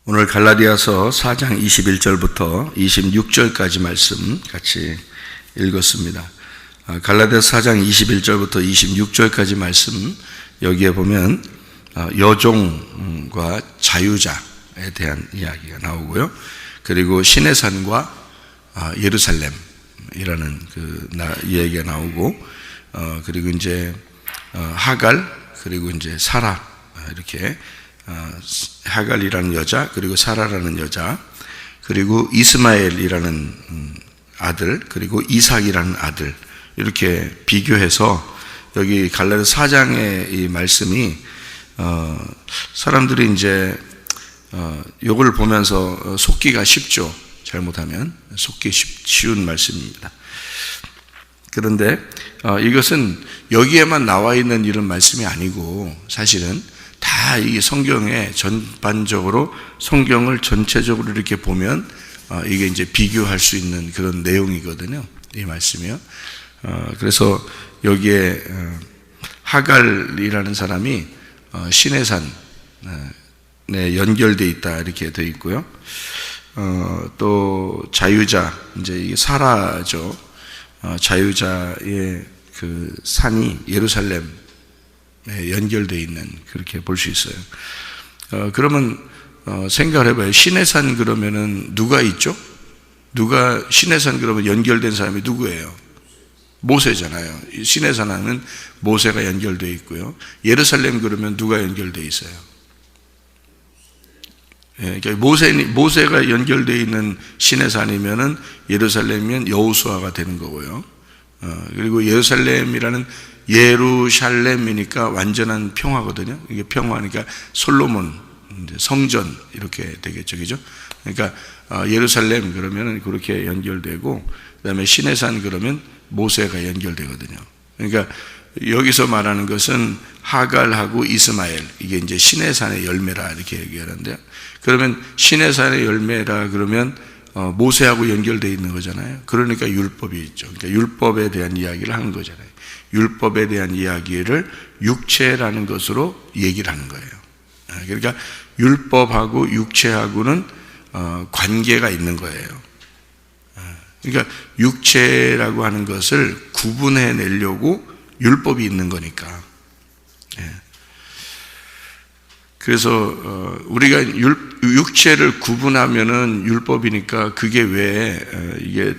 오늘 갈라디아서 4장 21절부터 26절까지 말씀 같이 읽었습니다. 갈라디아서 4장 21절부터 26절까지 말씀, 여기에 보면 여종과 자유자에 대한 이야기가 나오고요. 그리고 신의 산과 예루살렘이라는 그 이야기가 나오고, 그리고 이제 하갈, 그리고 이제 사라, 이렇게 하갈이라는 여자, 그리고 사라라는 여자, 그리고 이스마엘이라는 아들, 그리고 이삭이라는 아들, 이렇게 비교해서 여기 갈라디아서 4장의 이 말씀이 사람들이 이제 이걸 보면서 속기가 쉽죠. 잘못하면 속기 쉬운 말씀입니다. 그런데 이것은 여기에만 나와 있는 이런 말씀이 아니고, 사실은 다 이 성경에 전반적으로, 성경을 전체적으로 이렇게 보면 이게 이제 비교할 수 있는 그런 내용이거든요, 이 말씀이요. 그래서 여기에 하갈이라는 사람이 신의 산에 연결되어 있다, 이렇게 되어 있고요. 또 자유자, 이제 이게 사라죠. 자유자의 그 산이 예루살렘에 연결되어 있는, 그렇게 볼 수 있어요. 그러면 생각을 해봐요. 신의 산 그러면은 누가 있죠? 신의 산 그러면 연결된 사람이 누구예요? 모세잖아요. 신의 산 하면 모세가 연결되어 있고요. 예루살렘 그러면 누가 연결되어 있어요? 그러니까 모세가 연결되어 있는 신의 산이면은 예루살렘이면 여호수아가 되는 거고요. 그리고 예루살렘이라는, 예루샬렘이니까 완전한 평화거든요. 이게 평화니까 솔로몬 성전 이렇게 되겠죠, 그죠? 그러니까 예루살렘 그러면은 그렇게 연결되고, 그다음에 신의 산 그러면 모세가 연결되거든요. 그러니까 여기서 말하는 것은 하갈하고 이스마엘, 이게 이제 신의 산의 열매라 이렇게 얘기하는데요. 그러면 신의 산의 열매라 그러면 모세하고 연결되어 있는 거잖아요. 그러니까 율법이 있죠. 그러니까 율법에 대한 이야기를 하는 거잖아요. 율법에 대한 이야기를 육체라는 것으로 얘기를 하는 거예요. 그러니까 율법하고 육체하고는 관계가 있는 거예요. 그러니까 육체라고 하는 것을 구분해 내려고 율법이 있는 거니까. 그래서 우리가 육체를 구분하면은 율법이니까, 그게 왜 이게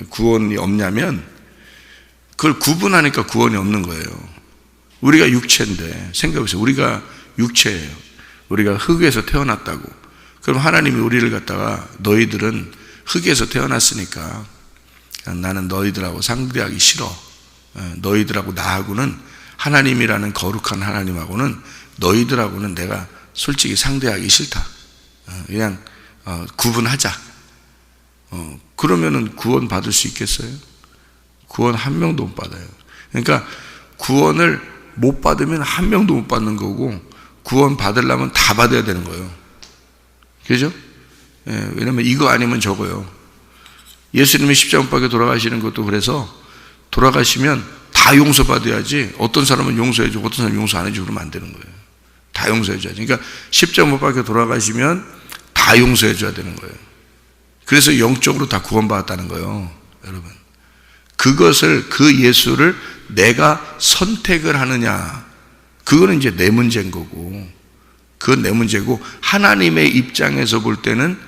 구원이 없냐면, 그걸 구분하니까 구원이 없는 거예요. 우리가 육체인데, 생각해보세요. 우리가 육체예요. 우리가 흙에서 태어났다고. 그럼 하나님이 우리를 갖다가, 너희들은 흙에서 태어났으니까 나는 너희들하고 상대하기 싫어. 너희들하고 나하고는, 하나님이라는 거룩한 하나님하고는, 너희들하고는 내가 솔직히 상대하기 싫다. 그냥 구분하자. 그러면은 구원 받을 수 있겠어요? 구원 한 명도 못 받아요. 그러니까 구원을 못 받으면 한 명도 못 받는 거고, 구원 받으려면 다 받아야 되는 거예요. 그죠? 왜냐면 이거 아니면 저거요. 예수님이 십자가 못 박혀 돌아가시는 것도 그래서, 돌아가시면 다 용서받아야지, 어떤 사람은 용서해주고 어떤 사람은 용서 안 해주고 그러면 안 되는 거예요. 다 용서해줘야지. 그러니까 십자가 못 박혀 돌아가시면 다 용서해줘야 되는 거예요. 그래서 영적으로 다 구원받았다는 거예요, 여러분. 그것을, 그 예수를 내가 선택을 하느냐, 그거는 이제 내 문제인 거고, 그건 내 문제고, 하나님의 입장에서 볼 때는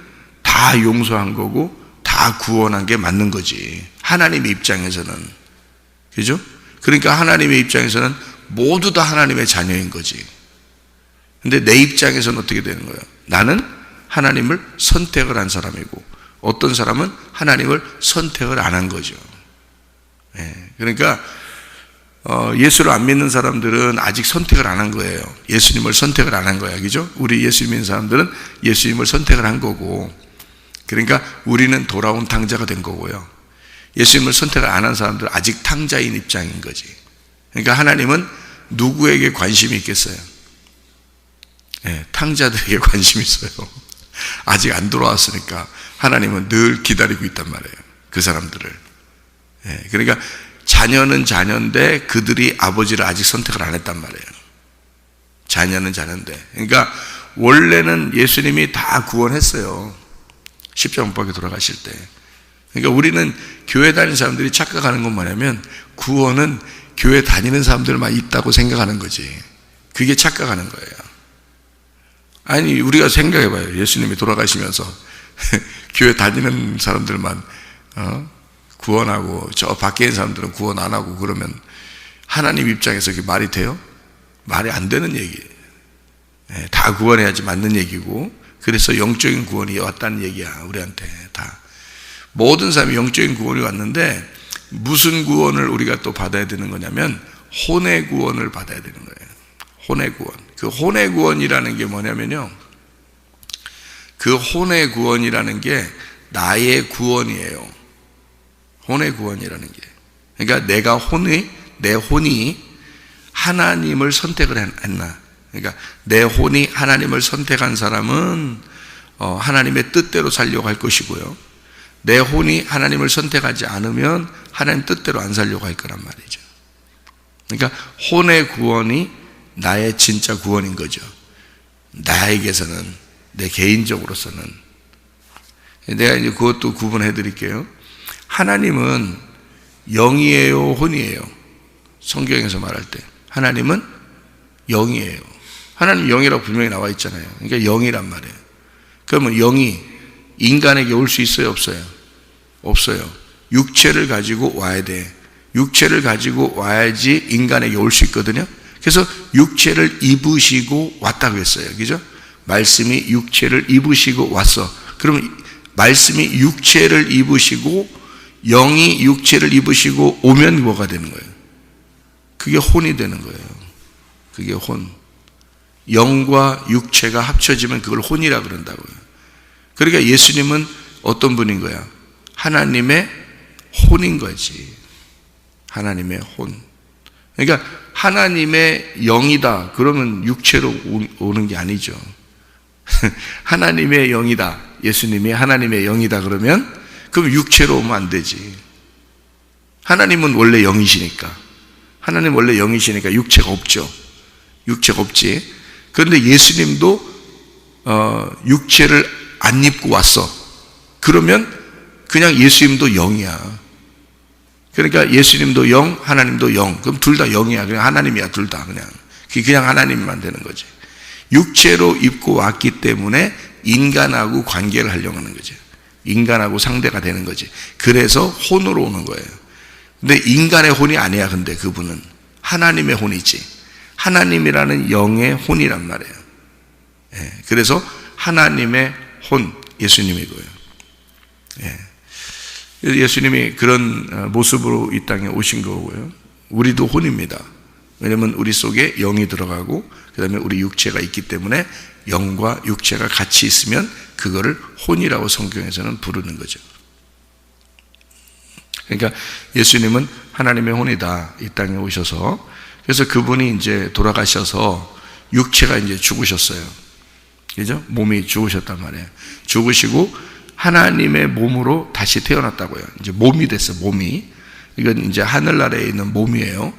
다 용서한 거고 다 구원한 게 맞는 거지, 하나님의 입장에서는. 그죠? 그러니까 하나님의 입장에서는 모두 다 하나님의 자녀인 거지. 근데 내 입장에서는 어떻게 되는 거예요? 나는 하나님을 선택을 한 사람이고, 어떤 사람은 하나님을 선택을 안 한 거죠. 그러니까 예수를 안 믿는 사람들은 아직 선택을 안 한 거예요. 예수님을 선택을 안 한 거야, 그죠? 우리 예수 믿는 사람들은 예수님을 선택을 한 거고, 그러니까 우리는 돌아온 탕자가 된 거고요. 예수님을 선택을 안 한 사람들은 아직 탕자인 입장인 거지. 그러니까 하나님은 누구에게 관심이 있겠어요? 탕자들에게 관심이 있어요. 아직 안 돌아왔으니까 하나님은 늘 기다리고 있단 말이에요, 그 사람들을. 그러니까 자녀는 자녀인데 그들이 아버지를 아직 선택을 안 했단 말이에요. 자녀는 자녀인데. 그러니까 원래는 예수님이 다 구원했어요. 십자가 못 박혀 돌아가실 때. 그러니까 우리는 교회 다니는 사람들이 착각하는 건 뭐냐면 구원은 교회 다니는 사람들만 있다고 생각하는 거지. 그게 착각하는 거예요. 아니, 우리가 생각해봐요. 예수님이 돌아가시면서 교회 다니는 사람들만 구원하고 저 밖에 있는 사람들은 구원 안 하고 그러면 하나님 입장에서 그게 말이 돼요? 말이 안 되는 얘기예요. 다 구원해야지 맞는 얘기고, 그래서 영적인 구원이 왔다는 얘기야. 우리한테 다 모든 사람이 영적인 구원이 왔는데 무슨 구원을 우리가 또 받아야 되는 거냐면 혼의 구원을 받아야 되는 거예요. 혼의 구원. 그 혼의 구원이라는 게 뭐냐면요, 그 혼의 구원이라는 게 나의 구원이에요. 혼의 구원이라는 게, 그러니까 내 혼이 하나님을 선택을 했나. 그러니까 내 혼이 하나님을 선택한 사람은 하나님의 뜻대로 살려고 할 것이고요, 내 혼이 하나님을 선택하지 않으면 하나님 뜻대로 안 살려고 할 거란 말이죠. 그러니까 혼의 구원이 나의 진짜 구원인 거죠. 나에게서는, 내 개인적으로서는. 내가 이제 그것도 구분해 드릴게요. 하나님은 영이에요, 혼이에요? 성경에서 말할 때 하나님은 영이에요. 하나님 영이라고 분명히 나와 있잖아요. 그러니까 영이란 말이에요. 그러면 영이 인간에게 올 수 있어요, 없어요? 없어요. 육체를 가지고 와야 돼. 육체를 가지고 와야지 인간에게 올 수 있거든요. 그래서 육체를 입으시고 왔다고 했어요. 그죠? 말씀이 육체를 입으시고 왔어. 그러면 말씀이 육체를 입으시고 영이 육체를 입으시고 오면 뭐가 되는 거예요? 그게 혼이 되는 거예요. 그게 혼. 영과 육체가 합쳐지면 그걸 혼이라 그런다고요. 그러니까 예수님은 어떤 분인 거야? 하나님의 혼인 거지. 하나님의 혼. 그러니까 하나님의 영이다 그러면 육체로 오는 게 아니죠. 하나님의 영이다, 예수님이 하나님의 영이다 그러면 그럼 육체로 오면 안 되지. 하나님은 원래 영이시니까. 하나님 원래 영이시니까 육체가 없죠. 육체가 없지. 그런데 예수님도 육체를 안 입고 왔어. 그러면 그냥 예수님도 영이야. 그러니까 예수님도 영, 하나님도 영. 그럼 둘 다 영이야. 그냥 하나님이야, 둘 다. 그냥 하나님만 되는 거지. 육체로 입고 왔기 때문에 인간하고 관계를 하려고 하는 거죠. 인간하고 상대가 되는 거지. 그래서 혼으로 오는 거예요. 근데 인간의 혼이 아니야. 근데 그분은 하나님의 혼이지. 하나님이라는 영의 혼이란 말이에요. 그래서 하나님의 혼, 예수님이고요. 예수님이 그런 모습으로 이 땅에 오신 거고요. 우리도 혼입니다. 왜냐하면 우리 속에 영이 들어가고 그 다음에 우리 육체가 있기 때문에 영과 육체가 같이 있으면 그거를 혼이라고 성경에서는 부르는 거죠. 그러니까 예수님은 하나님의 혼이다. 이 땅에 오셔서. 그래서 그분이 이제 돌아가셔서 육체가 이제 죽으셨어요. 그죠? 몸이 죽으셨단 말이에요. 죽으시고 하나님의 몸으로 다시 태어났다고요. 이제 몸이 됐어요. 몸이. 이건 이제 하늘나라에 있는 몸이에요.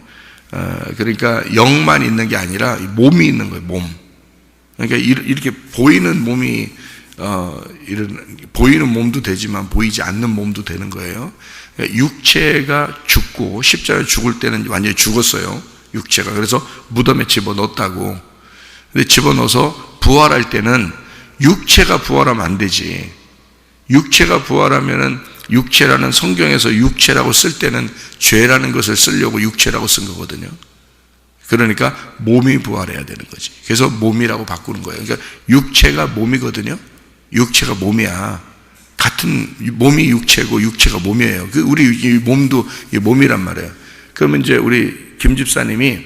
그러니까 영만 있는 게 아니라 몸이 있는 거예요. 몸. 그러니까 이렇게 보이는 몸이 보이는 몸도 되지만 보이지 않는 몸도 되는 거예요. 그러니까 육체가 죽고 십자가에 죽을 때는 완전히 죽었어요. 육체가. 그래서 무덤에 집어넣었다고. 근데 집어넣어서 부활할 때는 육체가 부활하면 안 되지. 육체가 부활하면은 육체라는 성경에서 육체라고 쓸 때는 죄라는 것을 쓰려고 육체라고 쓴 거거든요. 그러니까 몸이 부활해야 되는 거지. 그래서 몸이라고 바꾸는 거예요. 그러니까 육체가 몸이거든요. 육체가 몸이야. 같은 몸이 육체고 육체가 몸이에요. 우리 몸도 몸이란 말이에요. 그러면 이제 우리 김 집사님이,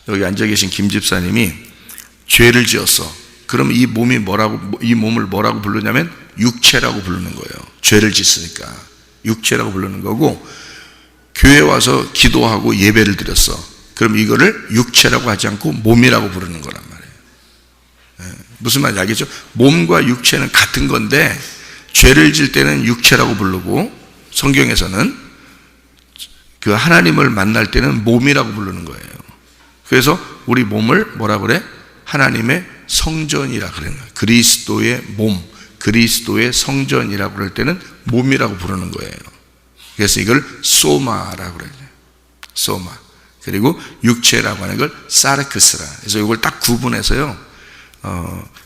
여기 앉아 계신 김 집사님이 죄를 지었어. 그럼 이 몸을 뭐라고 부르냐면 육체라고 부르는 거예요. 죄를 짓으니까 육체라고 부르는 거고, 교회 와서 기도하고 예배를 드렸어. 그럼 이거를 육체라고 하지 않고 몸이라고 부르는 거란 말이에요. 무슨 말인지 알겠죠? 몸과 육체는 같은 건데 죄를 질 때는 육체라고 부르고, 성경에서는 그 하나님을 만날 때는 몸이라고 부르는 거예요. 그래서 우리 몸을 뭐라 그래? 하나님의 성전이라 그러는 거예요. 그리스도의 몸, 그리스도의 성전이라고 그럴 때는 몸이라고 부르는 거예요. 그래서 이걸 소마라고 그래요. 소마. 그리고 육체라고 하는 걸 사르크스라. 그래서 이걸 딱 구분해서요.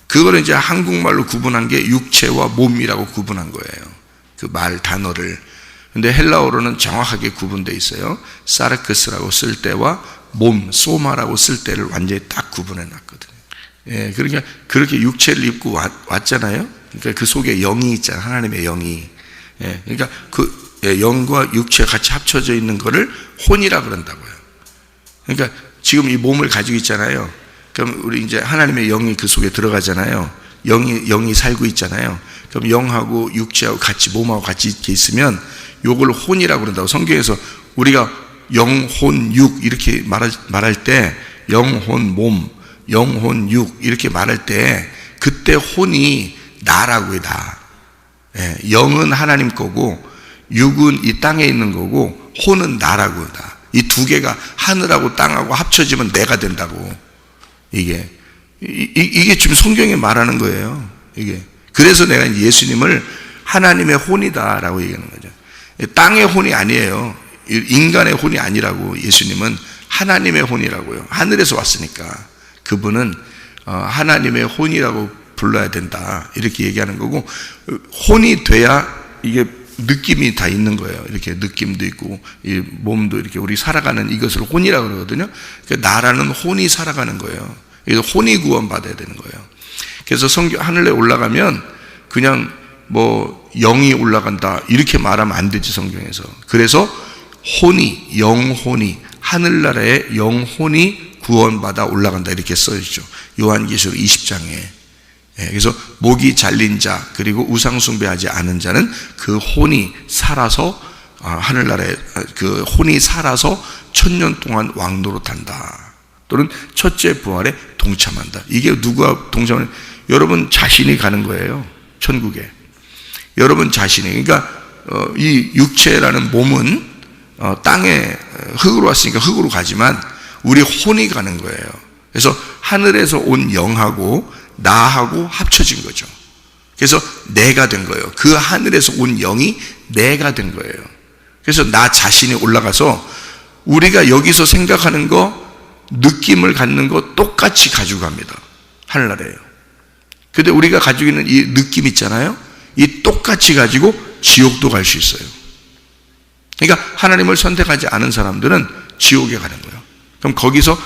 그거를 이제 한국말로 구분한 게 육체와 몸이라고 구분한 거예요. 그 말 단어를. 근데 헬라어로는 정확하게 구분되어 있어요. 사르크스라고 쓸 때와 몸, 소마라고 쓸 때를 완전히 딱 구분해 놨거든요. 예, 그러니까 그렇게 육체를 입고 왔잖아요. 그러니까 그 속에 영이 있잖아요. 하나님의 영이. 예, 그러니까 그 영과 육체가 같이 합쳐져 있는 거를 혼이라 그런다고요. 그러니까 지금 이 몸을 가지고 있잖아요. 그럼 우리 이제 하나님의 영이 그 속에 들어가잖아요. 영이 살고 있잖아요. 그럼 영하고 육체하고 같이 몸하고 같이 이렇게 있으면 요걸 혼이라고 그런다고. 성경에서 우리가 영혼 육 이렇게 말할 때 영혼 몸, 영혼 육 이렇게 말할 때 그때 혼이 나라고요. 나. 예, 영은 하나님 거고 육은 이 땅에 있는 거고 혼은 나라고요. 나. 이 두 개가 하늘하고 땅하고 합쳐지면 내가 된다고. 이게 지금 성경에 말하는 거예요. 이게. 그래서 내가 예수님을 하나님의 혼이다라고 얘기하는 거죠. 땅의 혼이 아니에요. 인간의 혼이 아니라고. 예수님은 하나님의 혼이라고요. 하늘에서 왔으니까 그분은 하나님의 혼이라고 불러야 된다 이렇게 얘기하는 거고, 혼이 돼야 이게 느낌이 다 있는 거예요. 이렇게 느낌도 있고 이 몸도 이렇게 우리 살아가는 이것을 혼이라고 그러거든요. 그러니까 나라는 혼이 살아가는 거예요. 그래서 혼이 구원받아야 되는 거예요. 그래서 하늘에 올라가면 그냥 뭐 영이 올라간다 이렇게 말하면 안 되지 성경에서. 그래서 혼이, 영혼이, 하늘나라의 영혼이 구원받아 올라간다 이렇게 써있죠. 요한계시록 20장에. 그래서 목이 잘린 자 그리고 우상 숭배하지 않은 자는 그 혼이 살아서 하늘나라에 그 혼이 살아서 1000년 동안 왕노릇한다. 또는 첫째 부활에 동참한다. 이게 누가 동참을? 여러분 자신이 가는 거예요. 천국에. 여러분 자신이. 그러니까 이 육체라는 몸은 땅에 흙으로 왔으니까 흙으로 가지만 우리 혼이 가는 거예요. 그래서 하늘에서 온 영하고 나하고 합쳐진 거죠. 그래서 내가 된 거예요. 그 하늘에서 온 영이 내가 된 거예요. 그래서 나 자신이 올라가서 우리가 여기서 생각하는 거, 느낌을 갖는 거 똑같이 가지고 갑니다. 하늘나라에요. 근데 우리가 가지고 있는 이 느낌 있잖아요. 이 똑같이 가지고 지옥도 갈 수 있어요. 그러니까 하나님을 선택하지 않은 사람들은 지옥에 가는 거예요. 그럼 거기서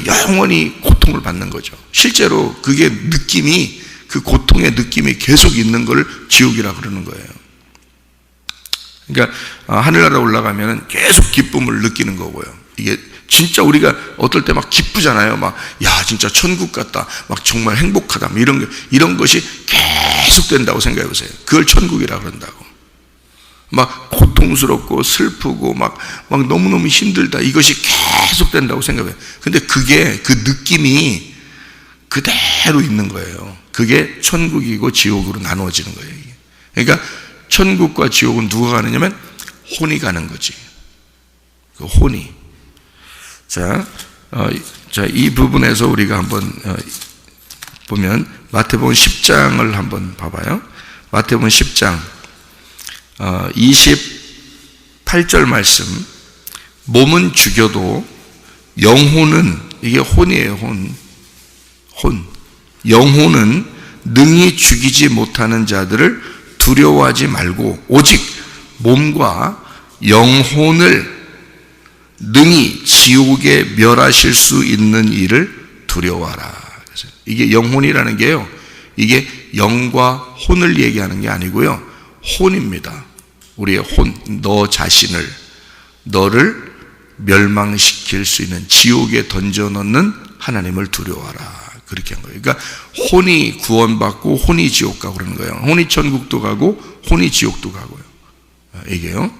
영원히 고통을 받는 거죠. 실제로 그게 느낌이, 그 고통의 느낌이 계속 있는 걸 지옥이라 그러는 거예요. 그러니까 하늘나라 올라가면 계속 기쁨을 느끼는 거고요. 이게 진짜 우리가 어떨 때 막 기쁘잖아요. 막, 야, 진짜 천국 같다. 막 정말 행복하다. 이런 것이 계속 된다고 생각해 보세요. 그걸 천국이라 그런다고. 막 고통스럽고 슬프고 막 너무너무 힘들다. 이것이 계속 된다고 생각해요. 근데 그게 그 느낌이 그대로 있는 거예요. 그게 천국이고 지옥으로 나누어지는 거예요. 그러니까 천국과 지옥은 누가 가느냐면 혼이 가는 거지. 그 혼이. 자, 이 부분에서 우리가 한번 보면 마태복음 10장을 한번 봐봐요. 마태복음 10장 28절 말씀. 몸은 죽여도 영혼은, 이게 혼이에요. 혼. 영혼은 능히 죽이지 못하는 자들을 두려워하지 말고 오직 몸과 영혼을 능히 지옥에 멸하실 수 있는 일을 두려워하라. 그래서 이게 영혼이라는 게요, 이게 영과 혼을 얘기하는 게 아니고요, 혼입니다. 우리의 혼, 너 자신을, 너를 멸망시킬 수 있는, 지옥에 던져넣는 하나님을 두려워하라. 그렇게 한 거예요. 그러니까 혼이 구원받고 혼이 지옥 가고 그러는 거예요. 혼이 천국도 가고 혼이 지옥도 가고요. 이게요.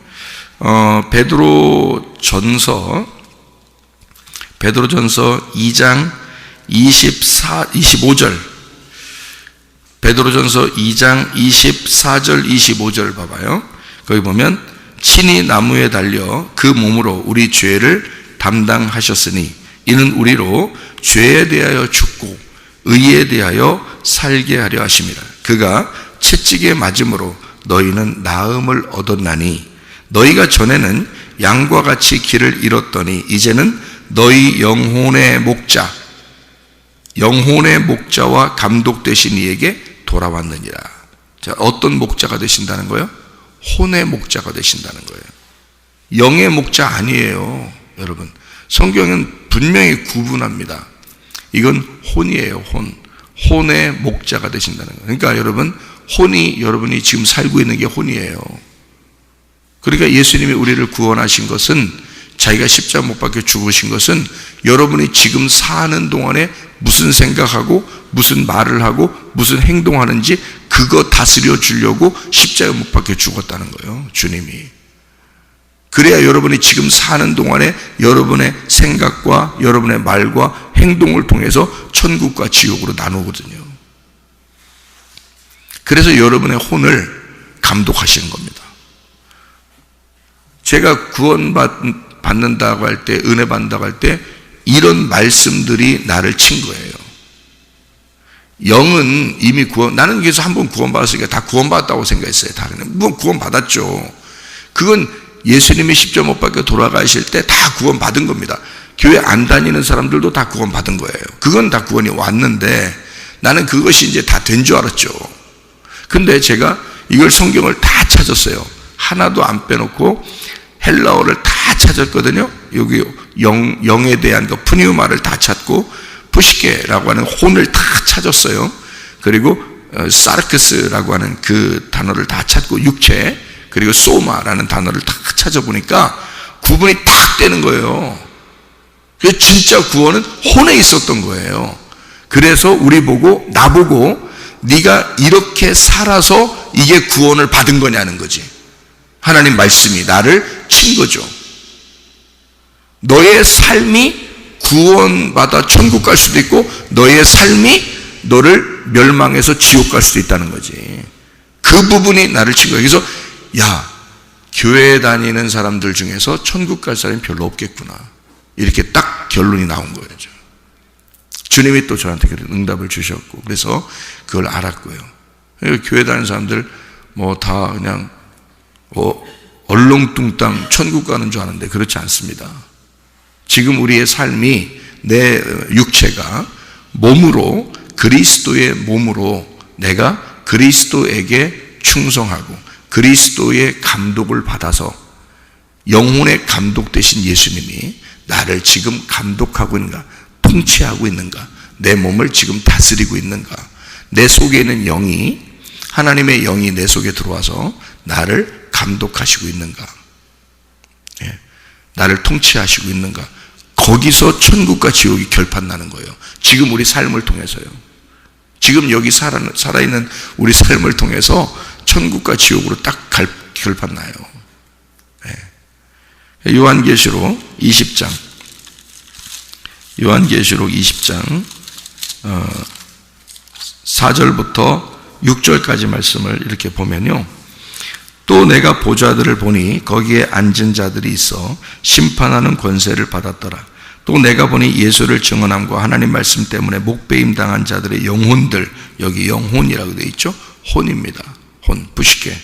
베드로전서 2장 25절. 베드로전서 2장 24절 25절 봐봐요. 거기 보면 친히 나무에 달려 그 몸으로 우리 죄를 담당하셨으니 이는 우리로 죄에 대하여 죽고 의에 대하여 살게 하려 하심이라. 그가 채찍에 맞음으로 너희는 나음을 얻었나니 너희가 전에는 양과 같이 길을 잃었더니 이제는 너희 영혼의 목자와 감독 되신 이에게 돌아왔느니라. 자, 어떤 목자가 되신다는 거예요? 혼의 목자가 되신다는 거예요. 영의 목자 아니에요, 여러분. 성경은 분명히 구분합니다. 이건 혼이에요, 혼의 목자가 되신다는 거예요. 그러니까 여러분이 지금 살고 있는 게 혼이에요. 그러니까 예수님이 우리를 구원하신 것은, 자기가 십자가 못 박혀 죽으신 것은 여러분이 지금 사는 동안에 무슨 생각하고 무슨 말을 하고 무슨 행동하는지 그거 다스려 주려고 십자가 못 박혀 죽었다는 거예요, 주님이. 그래야 여러분이 지금 사는 동안에 여러분의 생각과 여러분의 말과 행동을 통해서 천국과 지옥으로 나누거든요. 그래서 여러분의 혼을 감독하시는 겁니다. 제가 구원받는다고 할 때, 은혜 받는다고 할 때 이런 말씀들이 나를 친 거예요. 영은 이미 나는 그래서 한번 구원받았으니까 다 구원받았다고 생각했어요. 다른 뭐 구원받았죠. 그건 예수님이 십자가 못 박혀 돌아가실 때 다 구원받은 겁니다. 교회 안 다니는 사람들도 다 구원받은 거예요. 그건 다 구원이 왔는데 나는 그것이 이제 다 된 줄 알았죠. 근데 제가 이걸 성경을 다 찾았어요. 하나도 안 빼놓고 헬라어를 다 찾았거든요. 여기 영에 대한 그 푸니우마를 다 찾고 푸시케라고 하는 혼을 다 찾았어요. 그리고 사르크스라고 하는 그 단어를 다 찾고 육체, 그리고 소마라는 단어를 다 찾아보니까 구분이 딱 되는 거예요. 그래서 진짜 구원은 혼에 있었던 거예요. 그래서 나보고 네가 이렇게 살아서 이게 구원을 받은 거냐는 거지. 하나님 말씀이 나를 친 거죠. 너의 삶이 구원받아 천국 갈 수도 있고 너의 삶이 너를 멸망해서 지옥 갈 수도 있다는 거지. 그 부분이 나를 친 거예요. 그래서 교회에 다니는 사람들 중에서 천국 갈 사람이 별로 없겠구나, 이렇게 딱 결론이 나온 거예요. 주님이 또 저한테 응답을 주셨고, 그래서 그걸 알았고요. 교회 다니는 사람들 다 그냥 얼렁뚱땅 천국 가는 줄 아는데 그렇지 않습니다. 지금 우리의 삶이, 내 육체가 그리스도의 몸으로 내가 그리스도에게 충성하고 그리스도의 감독을 받아서 영혼의 감독 되신 예수님이 나를 지금 감독하고 있는가, 통치하고 있는가, 내 몸을 지금 다스리고 있는가, 내 속에 있는 하나님의 영이 내 속에 들어와서 나를 감독하시고 있는가, 나를 통치하시고 있는가, 거기서 천국과 지옥이 결판나는 거예요. 지금 우리 삶을 통해서요. 지금 여기 살아있는 우리 삶을 통해서 천국과 지옥으로 딱 결판나요. 요한계시록 20장 4절부터 6절까지 말씀을 이렇게 보면요, 또 내가 보좌들을 보니 거기에 앉은 자들이 있어 심판하는 권세를 받았더라. 또 내가 보니 예수를 증언함과 하나님 말씀 때문에 목배임 당한 자들의 영혼들, 여기 영혼이라고 되어 있죠. 혼입니다. 혼, 부시케.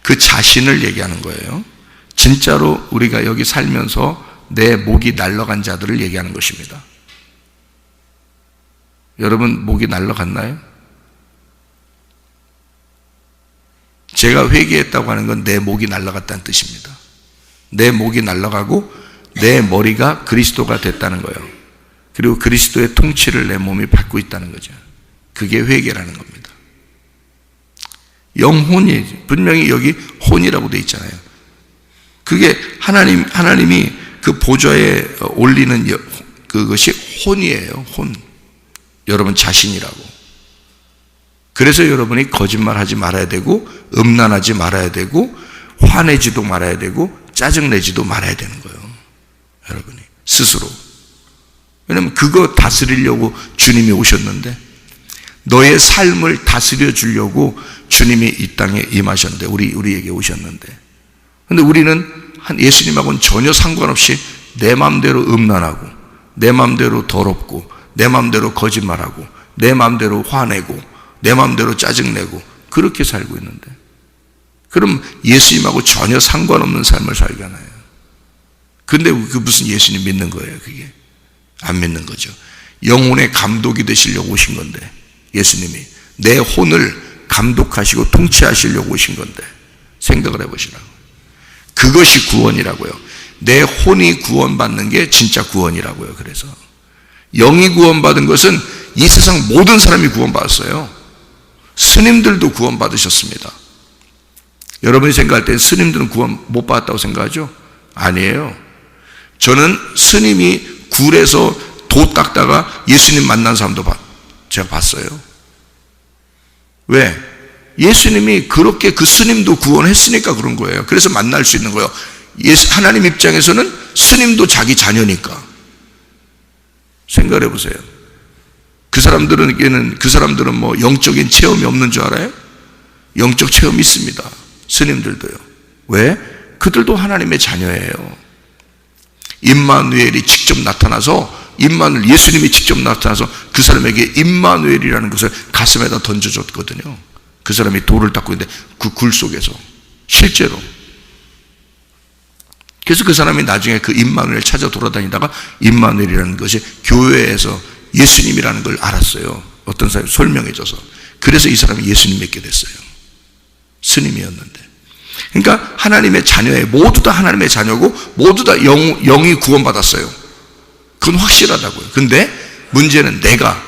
그 자신을 얘기하는 거예요. 진짜로 우리가 여기 살면서 내 목이 날아간 자들을 얘기하는 것입니다. 여러분 목이 날아갔나요? 제가 회개했다고 하는 건 내 목이 날아갔다는 뜻입니다. 내 목이 날아가고 내 머리가 그리스도가 됐다는 거예요. 그리고 그리스도의 통치를 내 몸이 받고 있다는 거죠. 그게 회개라는 겁니다. 영혼이 분명히 여기 혼이라고 되어 있잖아요. 그게 하나님이 그 보좌에 올리는 그것이 혼이에요. 혼. 여러분 자신이라고. 그래서 여러분이 거짓말하지 말아야 되고, 음란하지 말아야 되고, 화내지도 말아야 되고, 짜증내지도 말아야 되는 거예요. 여러분이 스스로. 왜냐하면 그거 다스리려고 주님이 오셨는데, 너의 삶을 다스려 주려고 주님이 이 땅에 임하셨는데, 우리에게 오셨는데, 근데 우리는 예수님하고는 전혀 상관없이 내 마음대로 음란하고, 내 마음대로 더럽고, 내 마음대로 거짓말하고 내 마음대로 화내고 내 마음대로 짜증내고 그렇게 살고 있는데, 그럼 예수님하고 전혀 상관없는 삶을 살잖아요. 근데 그 무슨 예수님 믿는 거예요? 그게 안 믿는 거죠. 영혼의 감독이 되시려고 오신 건데, 예수님이 내 혼을 감독하시고 통치하시려고 오신 건데 생각을 해보시라고. 그것이 구원이라고요. 내 혼이 구원받는 게 진짜 구원이라고요. 그래서 영이 구원받은 것은 이 세상 모든 사람이 구원받았어요. 스님들도 구원받으셨습니다. 여러분이 생각할 때 스님들은 구원 못 받았다고 생각하죠? 아니에요. 저는 스님이 굴에서 도 닦다가 예수님 만난 사람도 제가 봤어요. 왜? 예수님이 그렇게 그 스님도 구원했으니까 그런 거예요. 그래서 만날 수 있는 거예요. 하나님 입장에서는 스님도 자기 자녀니까. 생각을 해보세요. 그 사람들은 뭐 영적인 체험이 없는 줄 알아요? 영적 체험이 있습니다. 스님들도요. 왜? 그들도 하나님의 자녀예요. 임마누엘이 직접 나타나서, 예수님이 직접 나타나서 그 사람에게 임마누엘이라는 것을 가슴에다 던져줬거든요. 그 사람이 돌을 닦고 있는데 그 굴 속에서 실제로. 그래서 그 사람이 나중에 그 임마누엘 찾아 돌아다니다가 임마누엘이라는 것이 교회에서 예수님이라는 걸 알았어요. 어떤 사람이 설명해줘서. 그래서 이 사람이 예수님 믿게 됐어요. 스님이었는데. 그러니까 하나님의 자녀예요. 모두 다 하나님의 자녀고 모두 다 영이 구원받았어요. 그건 확실하다고요. 근데 문제는 그러니까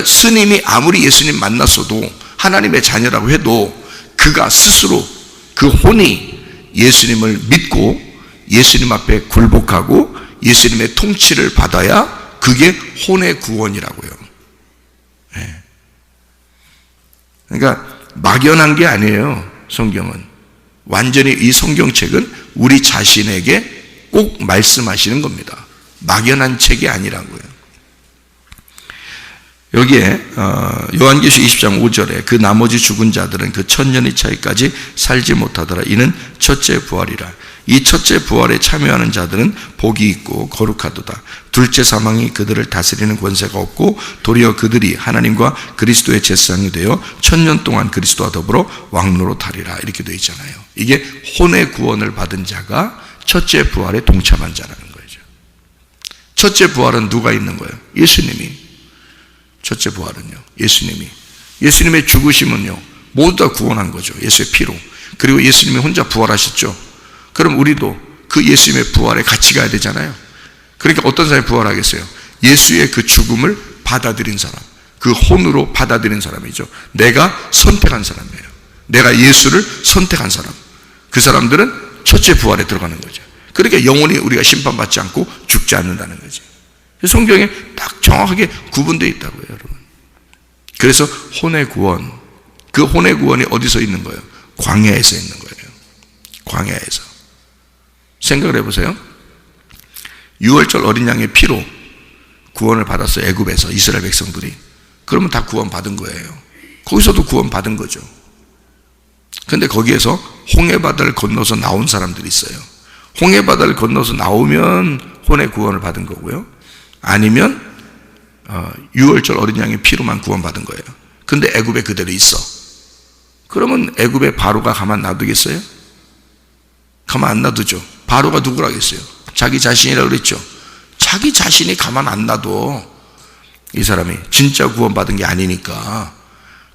스님이 아무리 예수님 만났어도 하나님의 자녀라고 해도 그가 스스로 그 혼이 예수님을 믿고 예수님 앞에 굴복하고 예수님의 통치를 받아야 그게 혼의 구원이라고요. 네. 그러니까 막연한 게 아니에요. 성경은 완전히, 이 성경책은 우리 자신에게 꼭 말씀하시는 겁니다. 막연한 책이 아니라고요. 여기에 요한계시록 20장 5절에 그 나머지 죽은 자들은 그 천년의 차이까지 살지 못하더라. 이는 첫째 부활이라. 이 첫째 부활에 참여하는 자들은 복이 있고 거룩하도다. 둘째 사망이 그들을 다스리는 권세가 없고 도리어 그들이 하나님과 그리스도의 제사장이 되어 천년 동안 그리스도와 더불어 왕노로 타리라. 이렇게 되어 있잖아요. 이게 혼의 구원을 받은 자가 첫째 부활에 동참한 자라는 거죠. 첫째 부활은 누가 있는 거예요? 예수님이. 첫째 부활은요, 예수님의 죽으심은요 모두 다 구원한 거죠. 예수의 피로. 그리고 예수님이 혼자 부활하셨죠. 그럼 우리도 그 예수님의 부활에 같이 가야 되잖아요. 그러니까 어떤 사람이 부활하겠어요? 예수의 그 죽음을 받아들인 사람, 그 혼으로 받아들인 사람이죠. 내가 선택한 사람이에요. 내가 예수를 선택한 사람. 그 사람들은 첫째 부활에 들어가는 거죠. 그러니까 영원히 우리가 심판받지 않고 죽지 않는다는 거죠. 성경에 딱 정확하게 구분되어 있다고요, 여러분. 그래서 혼의 구원, 그 혼의 구원이 어디서 있는 거예요? 광야에서 있는 거예요. 광야에서. 생각을 해보세요. 6월절 어린 양의 피로 구원을 받았어요. 애굽에서 이스라엘 백성들이. 그러면 다 구원받은 거예요. 거기서도 구원받은 거죠. 그런데 거기에서 홍해바다를 건너서 나온 사람들이 있어요. 홍해바다를 건너서 나오면 혼의 구원을 받은 거고요. 아니면 6월절 어린 양의 피로만 구원받은 거예요. 근데 애굽에 그대로 있어. 그러면 애굽의 바로가 가만 놔두겠어요? 가만 안 놔두죠. 바로가 누구라겠어요? 자기 자신이라고 그랬죠. 자기 자신이 가만 안 놔둬. 이 사람이 진짜 구원받은 게 아니니까.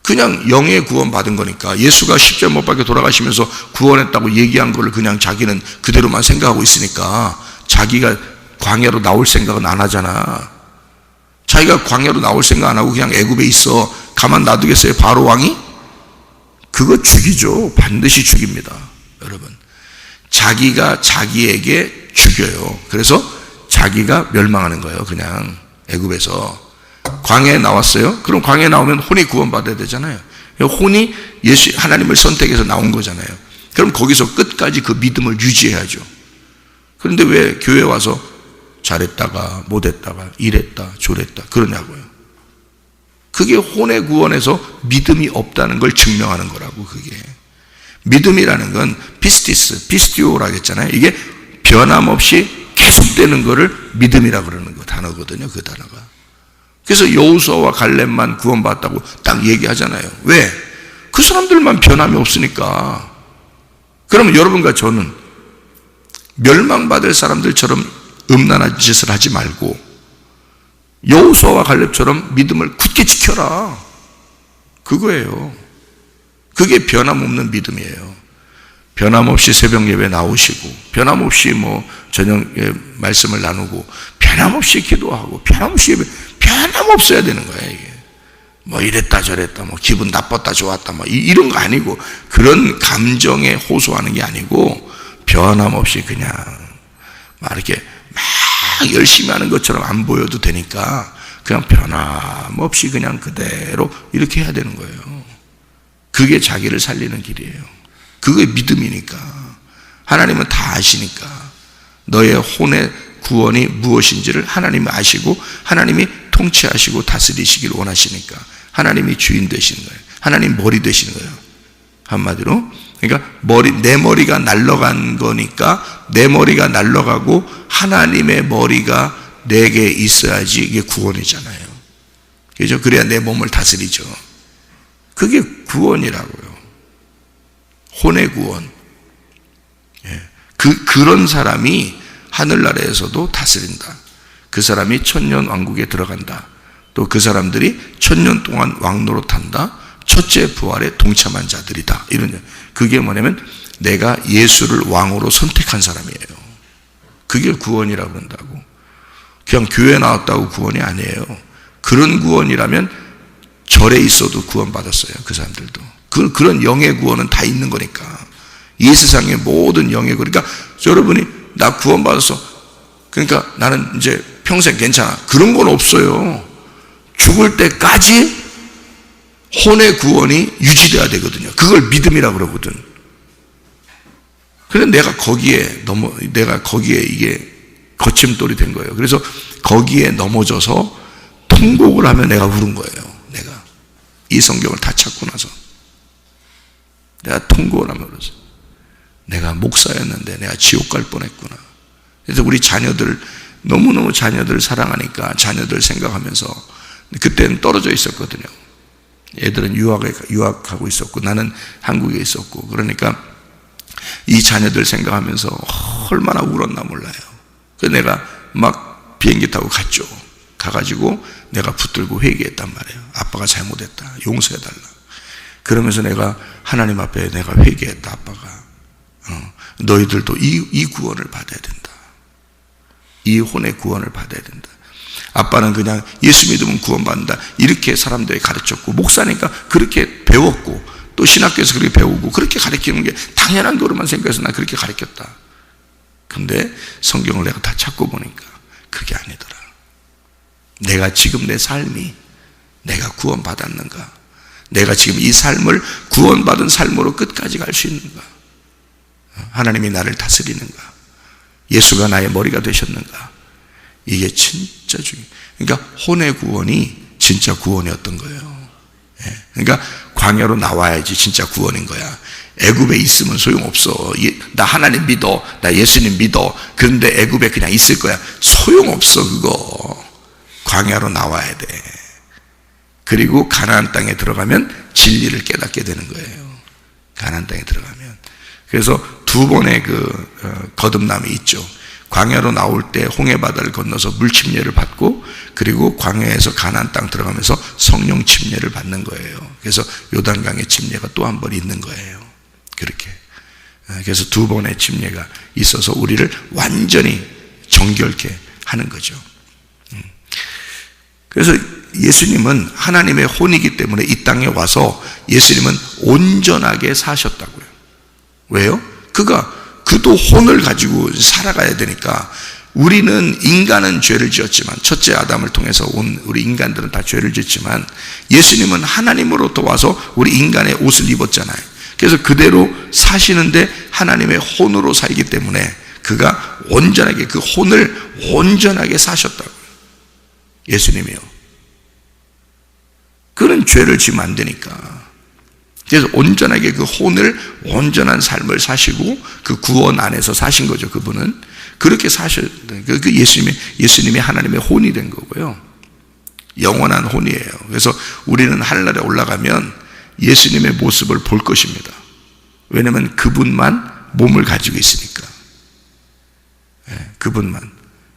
그냥 영의 구원받은 거니까. 예수가 십자가 못 박혀 돌아가시면서 구원했다고 얘기한 거를 그냥 자기는 그대로만 생각하고 있으니까 자기가 광야로 나올 생각은 안 하잖아. 자기가 광야로 나올 생각 안 하고 그냥 애굽에 있어. 가만 놔두겠어요? 바로 왕이? 그거 죽이죠. 반드시 죽입니다. 여러분, 자기가 자기에게 죽여요. 그래서 자기가 멸망하는 거예요. 그냥 애굽에서. 광야에 나왔어요. 그럼 광야에 나오면 혼이 구원받아야 되잖아요. 혼이 하나님을 선택해서 나온 거잖아요. 그럼 거기서 끝까지 그 믿음을 유지해야죠. 그런데 왜 교회에 와서 잘했다가 못했다가 이랬다 저랬다 그러냐고요. 그게 혼의 구원에서 믿음이 없다는 걸 증명하는 거라고. 그게 믿음이라는 건 피스티오라고 했잖아요. 이게 변함없이 계속되는 거를 믿음이라고 그러는 거 단어거든요. 그 단어가. 그래서 여호수아와 갈렙만 구원받았다고 딱 얘기하잖아요. 왜? 그 사람들만 변함이 없으니까. 그러면 여러분과 저는 멸망받을 사람들처럼 음란한 짓을 하지 말고 여호수아와 갈렙처럼 믿음을 굳게 지켜라. 그거예요. 그게 변함없는 믿음이에요. 변함없이 새벽 예배 나오시고, 변함없이 저녁에 말씀을 나누고, 변함없이 기도하고, 변함없이 예배, 변함없어야 되는 거예요, 이게. 이랬다 저랬다, 기분 나빴다 좋았다, 이런 거 아니고, 그런 감정에 호소하는 게 아니고, 변함없이 그냥, 이렇게 막 열심히 하는 것처럼 안 보여도 되니까, 그냥 변함없이 그냥 그대로 이렇게 해야 되는 거예요. 그게 자기를 살리는 길이에요. 그게 믿음이니까. 하나님은 다 아시니까. 너의 혼의 구원이 무엇인지를 하나님이 아시고 하나님이 통치하시고 다스리시길 원하시니까 하나님이 주인 되시는 거예요. 하나님 머리 되시는 거예요. 한마디로. 그러니까 내 머리가 날아간 거니까 내 머리가 날아가고 하나님의 머리가 내게 있어야지 이게 구원이잖아요. 그죠? 그래야 내 몸을 다스리죠. 그게 구원이라고요. 혼의 구원. 그런 사람이 하늘나라에서도 다스린다. 그 사람이 천년 왕국에 들어간다. 또 그 사람들이 천년 동안 왕노릇한다. 첫째 부활에 동참한 자들이다. 이런, 그게 뭐냐면 내가 예수를 왕으로 선택한 사람이에요. 그게 구원이라고 그런다고. 그냥 교회 나왔다고 구원이 아니에요. 그런 구원이라면 절에 있어도 구원받았어요. 그 사람들도. 그런 영의 구원은 다 있는 거니까. 이 세상의 모든 영의 구원. 그러니까 여러분이 나 구원받았어. 그러니까 나는 이제 평생 괜찮아. 그런 건 없어요. 죽을 때까지 혼의 구원이 유지돼야 되거든요. 그걸 믿음이라고 그러거든. 그래서 내가 거기에 이게 거침돌이 된 거예요. 그래서 거기에 넘어져서 통곡을 하면 내가 울은 거예요. 내가 이 성경을 다 찾고 나서 내가 통곡을 하면 울었어. 내가 목사였는데 내가 지옥 갈 뻔했구나. 그래서 우리 자녀들 너무너무 자녀들 사랑하니까 자녀들 생각하면서 그때는 떨어져 있었거든요. 애들은 유학하고 있었고 나는 한국에 있었고 그러니까 이 자녀들 생각하면서 얼마나 울었나 몰라요. 그래서 내가 막 비행기 타고 갔죠. 가가지고 내가 붙들고 회개했단 말이에요. 아빠가 잘못했다. 용서해달라. 그러면서 내가 하나님 앞에 내가 회개했다. 아빠가 너희들도 이 구원을 받아야 된다. 이 혼의 구원을 받아야 된다. 아빠는 그냥 예수 믿으면 구원받는다 이렇게 사람들이 가르쳤고 목사니까 그렇게 배웠고 또 신학교에서 그렇게 배우고 그렇게 가르치는 게 당연한 거로만 생각해서 나 그렇게 가르쳤다. 근데 성경을 내가 다 찾고 보니까 그게 아니더라. 내가 지금 내 삶이 내가 구원받았는가? 내가 지금 이 삶을 구원받은 삶으로 끝까지 갈 수 있는가? 하나님이 나를 다스리는가? 예수가 나의 머리가 되셨는가? 이게 진짜 중요해요. 그러니까 혼의 구원이 진짜 구원이었던 거예요. 그러니까 광야로 나와야지 진짜 구원인 거야. 애굽에 있으면 소용없어. 나 하나님 믿어. 나 예수님 믿어. 그런데 애굽에 그냥 있을 거야. 소용없어 그거. 광야로 나와야 돼. 그리고 가나안 땅에 들어가면 진리를 깨닫게 되는 거예요. 가나안 땅에 들어가면. 그래서 두 번의 거듭남이 있죠. 광야로 나올 때 홍해바다를 건너서 물 침례를 받고 그리고 광야에서 가나안 땅 들어가면서 성령 침례를 받는 거예요. 그래서 요단강의 침례가 또 한 번 있는 거예요. 그렇게. 그래서 두 번의 침례가 있어서 우리를 완전히 정결케 하는 거죠. 그래서 예수님은 하나님의 혼이기 때문에 이 땅에 와서 예수님은 온전하게 사셨다고요. 왜요? 그도 혼을 가지고 살아가야 되니까. 우리는 인간은 죄를 지었지만 첫째 아담을 통해서 온 우리 인간들은 다 죄를 지었지만 예수님은 하나님으로부터 와서 우리 인간의 옷을 입었잖아요. 그래서 그대로 사시는데 하나님의 혼으로 살기 때문에 그가 온전하게 그 혼을 온전하게 사셨다고요. 예수님이요. 그런 죄를 지으면 안 되니까. 그래서 온전하게 그 혼을 온전한 삶을 사시고 그 구원 안에서 사신 거죠. 그분은 그렇게 사셨. 그 예수님이 하나님의 혼이 된 거고요. 영원한 혼이에요. 그래서 우리는 하늘나라에 올라가면 예수님의 모습을 볼 것입니다. 왜냐하면 그분만 몸을 가지고 있으니까. 그분만.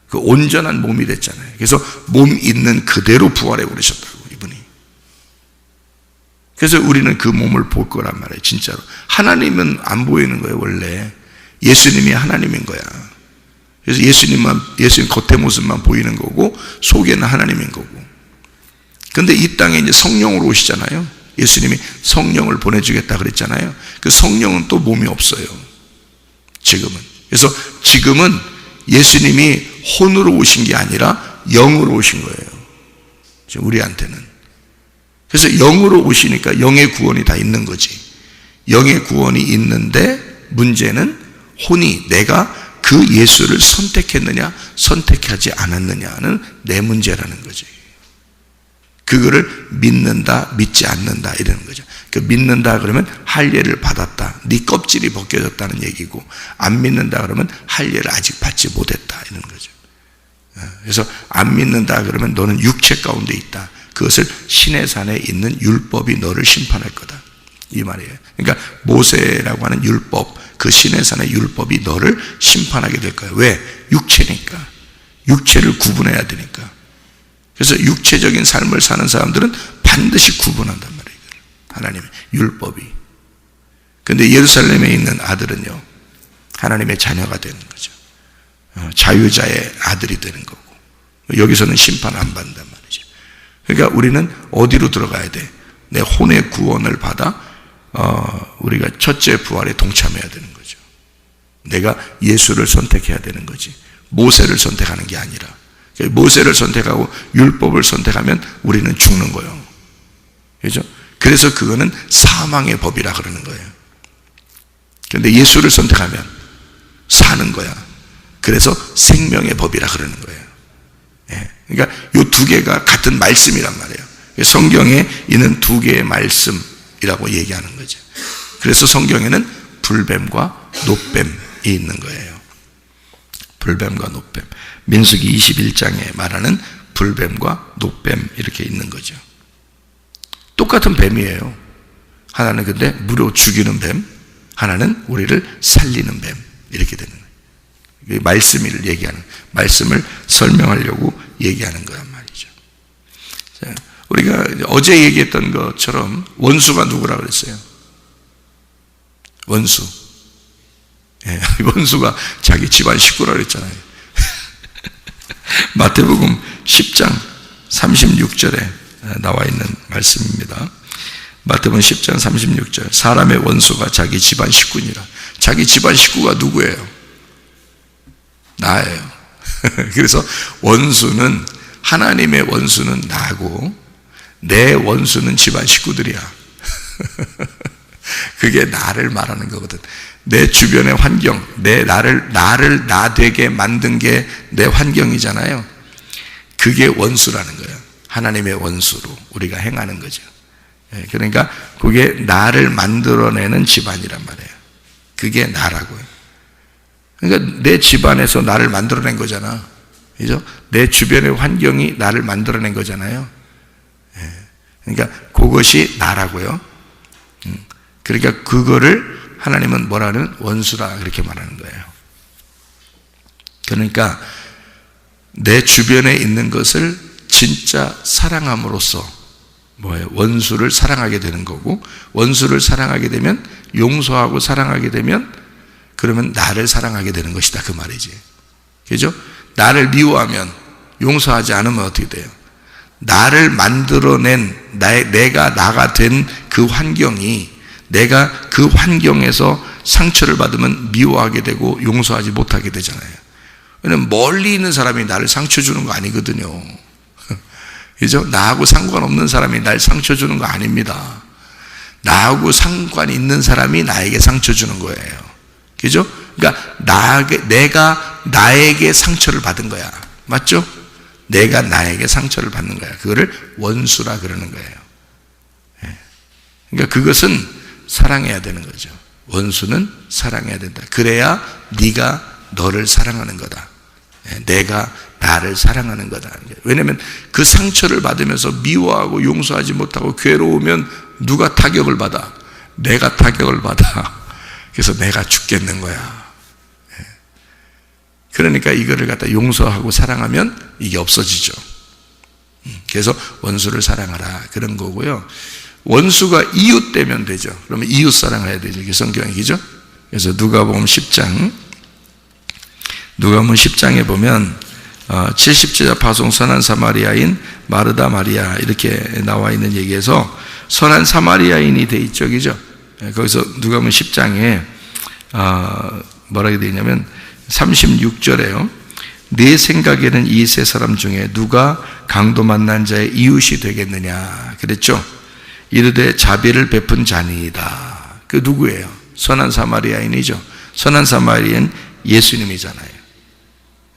그 온전한 몸이 됐잖아요. 그래서 몸 있는 그대로 부활해 버리셨다고, 이분이. 그래서 우리는 그 몸을 볼 거란 말이에요. 진짜로. 하나님은 안 보이는 거예요. 원래 예수님이 하나님인 거야. 그래서 예수님 겉의 모습만 보이는 거고 속에는 하나님인 거고. 근데 이 땅에 이제 성령으로 오시잖아요. 예수님이 성령을 보내주겠다 그랬잖아요. 그 성령은 또 몸이 없어요, 지금은. 그래서 지금은 예수님이 혼으로 오신 게 아니라 영으로 오신 거예요, 우리한테는. 그래서 영으로 오시니까 영의 구원이 다 있는 거지. 영의 구원이 있는데 문제는 혼이, 내가 그 예수를 선택했느냐 선택하지 않았느냐는 내 문제라는 거지. 그거를 믿는다 믿지 않는다 이러는 거죠. 그 믿는다 그러면 할례를 받았다, 네 껍질이 벗겨졌다는 얘기고, 안 믿는다 그러면 할례를 아직 받지 못했다 이러는 거죠. 그래서 안 믿는다 그러면 너는 육체 가운데 있다, 그것을 신의 산에 있는 율법이 너를 심판할 거다, 이 말이에요. 그러니까 모세라고 하는 율법, 그 신의 산의 율법이 너를 심판하게 될 거예요. 왜? 육체니까. 육체를 구분해야 되니까. 그래서 육체적인 삶을 사는 사람들은 반드시 구분한단 말이에요, 하나님의 율법이. 근데 예루살렘에 있는 아들은요, 하나님의 자녀가 되는 거죠. 자유자의 아들이 되는 거고, 여기서는 심판 안 받는단 말이죠. 그러니까 우리는 어디로 들어가야 돼? 내 혼의 구원을 받아 우리가 첫째 부활에 동참해야 되는 거죠. 내가 예수를 선택해야 되는 거지, 모세를 선택하는 게 아니라. 모세를 선택하고 율법을 선택하면 우리는 죽는 거예요. 그렇죠? 그래서 그거는 사망의 법이라 그러는 거예요. 그런데 예수를 선택하면 사는 거야. 그래서 생명의 법이라 그러는 거예요. 그러니까 이 두 개가 같은 말씀이란 말이에요. 성경에 있는 두 개의 말씀이라고 얘기하는 거죠. 그래서 성경에는 불뱀과 놋뱀이 있는 거예요. 불뱀과 놋뱀. 민수기 21장에 말하는 불뱀과 놋뱀 이렇게 있는 거죠. 똑같은 뱀이에요. 하나는 근데 무료 죽이는 뱀, 하나는 우리를 살리는 뱀, 이렇게 되는 거예요. 말씀을 얘기하는, 말씀을 설명하려고 얘기하는 거란 말이죠. 자, 우리가 어제 얘기했던 것처럼 원수가 누구라 그랬어요? 원수. 원수가 자기 집안 식구라 그랬잖아요. 마태복음 10장 36절에 나와 있는 말씀입니다. 마태복음 10장 36절. 사람의 원수가 자기 집안 식구니라. 자기 집안 식구가 누구예요? 나예요. 그래서 원수는, 하나님의 원수는 나고 내 원수는 집안 식구들이야. 그게 나를 말하는 거거든. 내 주변의 환경, 나를 나 되게 만든 게 내 환경이잖아요. 그게 원수라는 거예요. 하나님의 원수로 우리가 행하는 거죠. 그러니까 그게 나를 만들어내는 집안이란 말이에요. 그게 나라고요. 그러니까 내 집안에서 나를 만들어낸 거잖아. 그죠? 내 주변의 환경이 나를 만들어낸 거잖아요. 그러니까 그것이 나라고요. 그러니까 그거를 하나님은 뭐라는? 원수라 그렇게 말하는 거예요. 그러니까 내 주변에 있는 것을 진짜 사랑함으로써 뭐예요? 원수를 사랑하게 되는 거고, 원수를 사랑하게 되면, 용서하고 사랑하게 되면, 그러면 나를 사랑하게 되는 것이다, 그 말이지. 그죠? 나를 미워하면, 용서하지 않으면 어떻게 돼요? 나를 만들어낸, 내가 나가 된 그 환경이, 내가 그 환경에서 상처를 받으면 미워하게 되고 용서하지 못하게 되잖아요. 왜냐면 멀리 있는 사람이 나를 상처 주는 거 아니거든요. 그죠? 나하고 상관없는 사람이 날 상처 주는 거 아닙니다. 나하고 상관 있는 사람이 나에게 상처 주는 거예요. 그죠? 그러니까 내가 나에게 상처를 받은 거야. 맞죠? 내가 나에게 상처를 받는 거야. 그거를 원수라 그러는 거예요. 그러니까 그것은 사랑해야 되는 거죠. 원수는 사랑해야 된다. 그래야 네가 너를 사랑하는 거다. 내가 나를 사랑하는 거다. 왜냐하면 그 상처를 받으면서 미워하고 용서하지 못하고 괴로우면 누가 타격을 받아? 내가 타격을 받아. 그래서 내가 죽겠는 거야. 그러니까 이거를 갖다 용서하고 사랑하면 이게 없어지죠. 그래서 원수를 사랑하라 그런 거고요. 원수가 이웃 되면 되죠. 그러면 이웃 사랑해야 되죠. 이게 성경이죠. 그래서 누가복음 10장에 보면 70제자 파송 선한 사마리아인 마르다 마리아 이렇게 나와 있는 얘기에서 선한 사마리아인이 돼 있죠. 그죠? 거기서 누가복음 10장에 뭐라고 되어 있냐면 36절에요. 네 생각에는 이 세 사람 중에 누가 강도 만난 자의 이웃이 되겠느냐 그랬죠. 이르되 자비를 베푼 자니이다. 그 누구예요? 선한 사마리아인이죠. 선한 사마리아인 예수님이잖아요.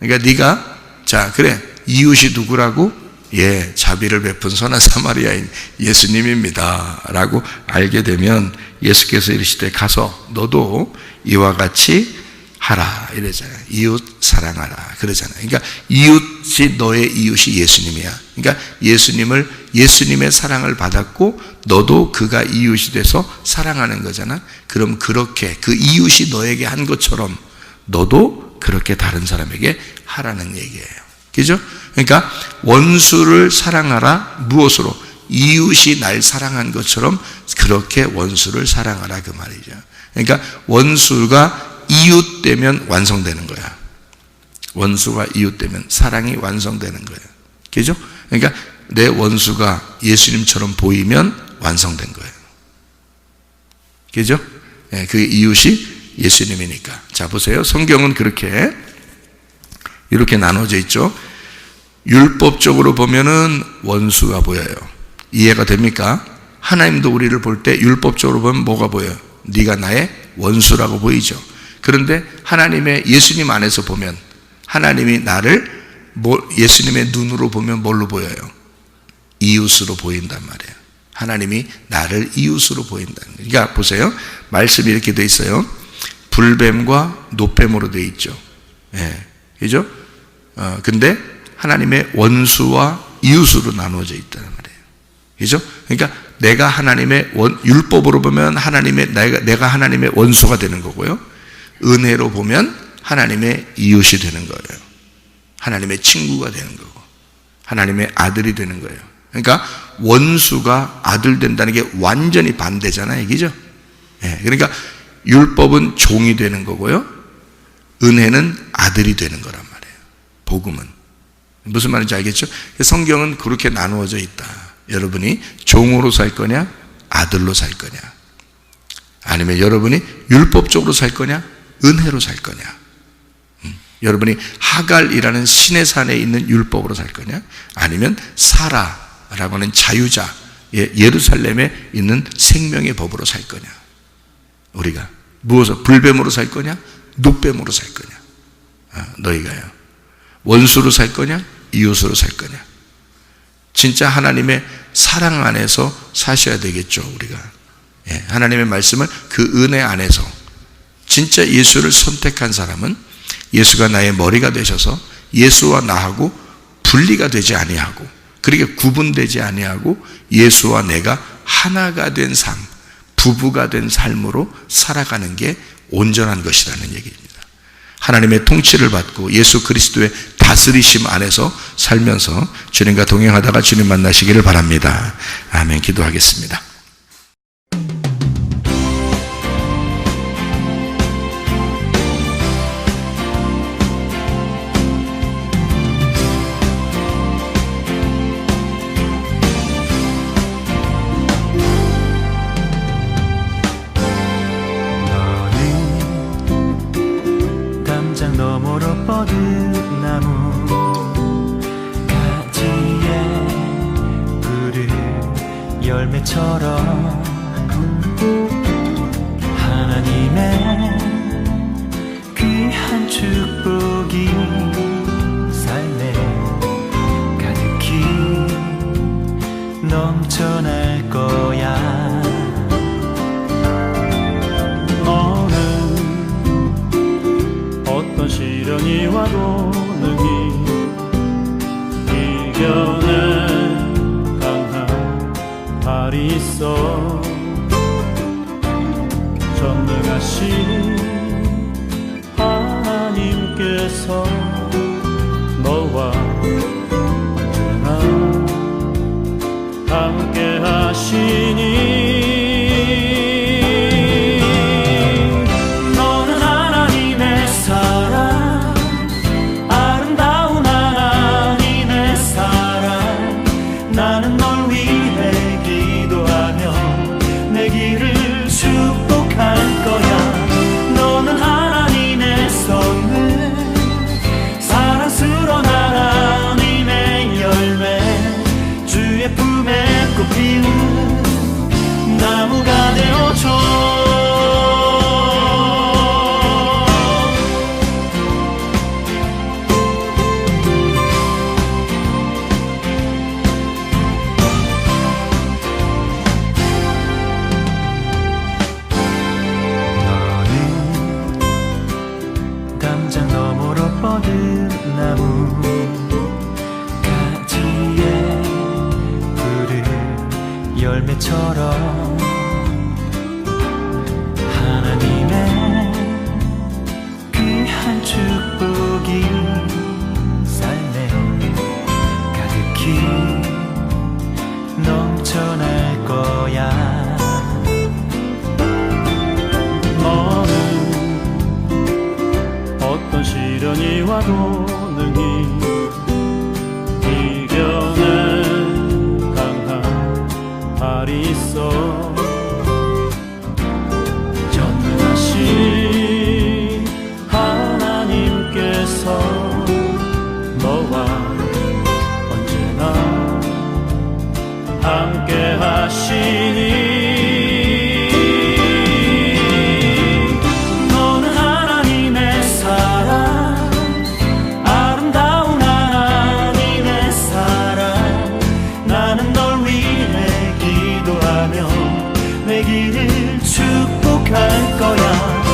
그러니까 네가 자 그래 이웃이 누구라고? 예, 자비를 베푼 선한 사마리아인 예수님입니다 라고 알게 되면 예수께서 이르시되 가서 너도 이와 같이 하라 이러잖아요. 이웃 사랑하라 그러잖아요. 그러니까 이웃이 너의 이웃이 예수님이야. 그러니까 예수님의 사랑을 받았고 너도 그가 이웃이 돼서 사랑하는 거잖아. 그럼 그렇게 그 이웃이 너에게 한 것처럼 너도 그렇게 다른 사람에게 하라는 얘기예요. 그죠? 그러니까 원수를 사랑하라. 무엇으로? 이웃이 날 사랑한 것처럼 그렇게 원수를 사랑하라 그 말이죠. 그러니까 원수가 이웃되면 완성되는 거야. 원수가 이웃되면 사랑이 완성되는 거예요. 그죠? 그러니까 내 원수가 예수님처럼 보이면 완성된 거예요. 그죠? 네, 그 이웃이 예수님이니까. 자, 보세요. 성경은 이렇게 나눠져 있죠. 율법적으로 보면은 원수가 보여요. 이해가 됩니까? 하나님도 우리를 볼 때 율법적으로 보면 뭐가 보여요? 네가 나의 원수라고 보이죠. 그런데 하나님의 예수님 안에서 보면 하나님이 나를 예수님의 눈으로 보면 뭘로 보여요? 이웃으로 보인단 말이에요. 하나님이 나를 이웃으로 보인다는 거예요. 그러니까 보세요. 말씀이 이렇게 돼 있어요. 불뱀과 노뱀으로 돼 있죠. 예, 그죠? 근데 하나님의 원수와 이웃으로 나누어져 있다는 말이에요. 그죠? 그러니까 내가 하나님의 율법으로 보면 내가 하나님의 원수가 되는 거고요. 은혜로 보면 하나님의 이웃이 되는 거예요. 하나님의 친구가 되는 거고 하나님의 아들이 되는 거예요. 그러니까 원수가 아들 된다는 게 완전히 반대잖아요. 그죠? 예, 그러니까 율법은 종이 되는 거고요. 은혜는 아들이 되는 거란 말이에요. 복음은. 무슨 말인지 알겠죠? 성경은 그렇게 나누어져 있다. 여러분이 종으로 살 거냐 아들로 살 거냐, 아니면 여러분이 율법적으로 살 거냐 은혜로 살 거냐, 여러분이 하갈이라는 신의 산에 있는 율법으로 살 거냐, 아니면 사라라고 하는 자유자 예루살렘에 있는 생명의 법으로 살 거냐. 우리가 무엇을 불뱀으로 살 거냐 노뱀으로 살 거냐. 너희가요 원수로 살 거냐 이웃으로 살 거냐. 진짜 하나님의 사랑 안에서 사셔야 되겠죠. 우리가 하나님의 말씀을 그 은혜 안에서 진짜 예수를 선택한 사람은 예수가 나의 머리가 되셔서 예수와 나하고 분리가 되지 아니하고 그렇게 구분되지 아니하고 예수와 내가 하나가 된 삶, 부부가 된 삶으로 살아가는 게 온전한 것이라는 얘기입니다. 하나님의 통치를 받고 예수 그리스도의 다스리심 안에서 살면서 주님과 동행하다가 주님 만나시기를 바랍니다. 아멘. 기도하겠습니다. 너머로 뻗은 나무 가지에 푸른 열매처럼 하나님의 귀한 축복이 삶에 가득히 넘쳐날 거야. 어떤 시련이 와도 능히 것처럼 하나님의 귀한 축복이 삶에 가득히 넘쳐날 거야. 너는 어떤 시련이 와도 능히 이겨낼 강한 발이 있어. 전능하신 하나님께서 너와 언제나 함께 하시니. 너는 하나님의 사랑, 아름다운 하나님의 사랑. 나는 널 위해 기도하며 내 길을 축복할 거야.